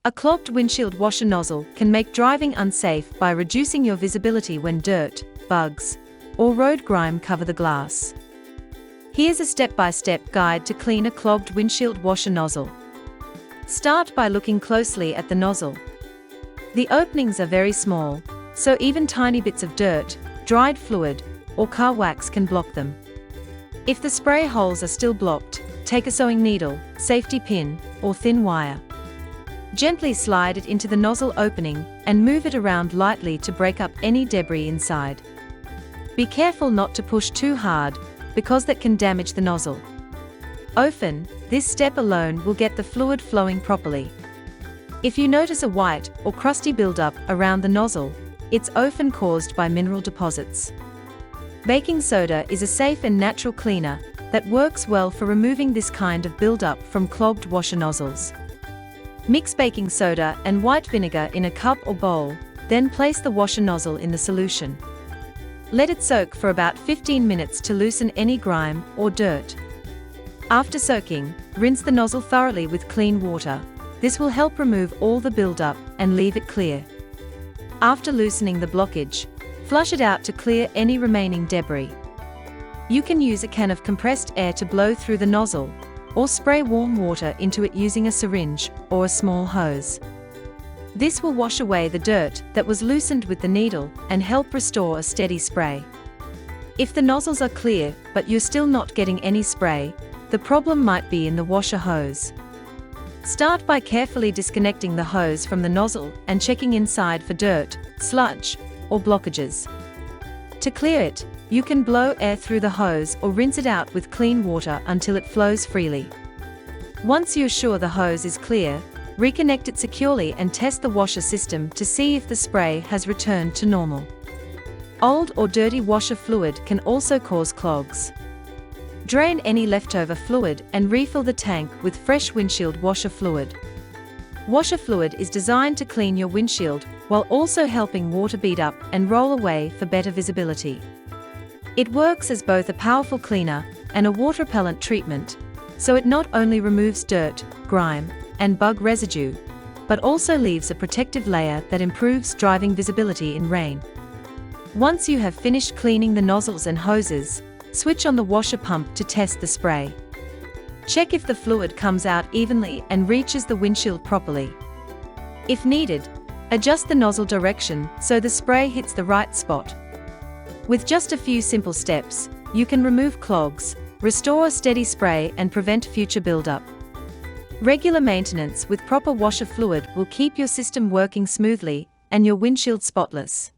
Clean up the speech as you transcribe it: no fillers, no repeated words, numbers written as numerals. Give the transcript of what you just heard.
A clogged windshield washer nozzle can make driving unsafe by reducing your visibility when dirt, bugs, or road grime cover the glass. Here's a step-by-step guide to clean a clogged windshield washer nozzle. Start by looking closely at the nozzle. The openings are very small, so even tiny bits of dirt, dried fluid, or car wax can block them. If the spray holes are still blocked, take a sewing needle, safety pin, or thin wire. Gently slide it into the nozzle opening and move it around lightly to break up any debris inside. Be careful not to push too hard, because that can damage the nozzle. Often, this step alone will get the fluid flowing properly. If you notice a white or crusty buildup around the nozzle, it's often caused by mineral deposits. Baking soda is a safe and natural cleaner that works well for removing this kind of buildup from clogged washer nozzles. Mix baking soda and white vinegar in a cup or bowl, then place the washer nozzle in the solution. Let it soak for about 15 minutes to loosen any grime or dirt. After soaking, rinse the nozzle thoroughly with clean water. This will help remove all the buildup and leave it clear. After loosening the blockage, flush it out to clear any remaining debris. You can use a can of compressed air to blow through the nozzle, or spray warm water into it using a syringe or a small hose. This will wash away the dirt that was loosened with the needle and help restore a steady spray. If the nozzles are clear but you're still not getting any spray, the problem might be in the washer hose. Start by carefully disconnecting the hose from the nozzle and checking inside for dirt, sludge, or blockages. To clear it, you can blow air through the hose or rinse it out with clean water until it flows freely. Once you're sure the hose is clear, reconnect it securely and test the washer system to see if the spray has returned to normal. Old or dirty washer fluid can also cause clogs. Drain any leftover fluid and refill the tank with fresh windshield washer fluid. Washer fluid is designed to clean your windshield while also helping water bead up and roll away for better visibility. It works as both a powerful cleaner and a water repellent treatment, so it not only removes dirt, grime, and bug residue, but also leaves a protective layer that improves driving visibility in rain. Once you have finished cleaning the nozzles and hoses, switch on the washer pump to test the spray. Check if the fluid comes out evenly and reaches the windshield properly. If needed, adjust the nozzle direction so the spray hits the right spot. With just a few simple steps, you can remove clogs, restore a steady spray and prevent future buildup. Regular maintenance with proper washer fluid will keep your system working smoothly and your windshield spotless.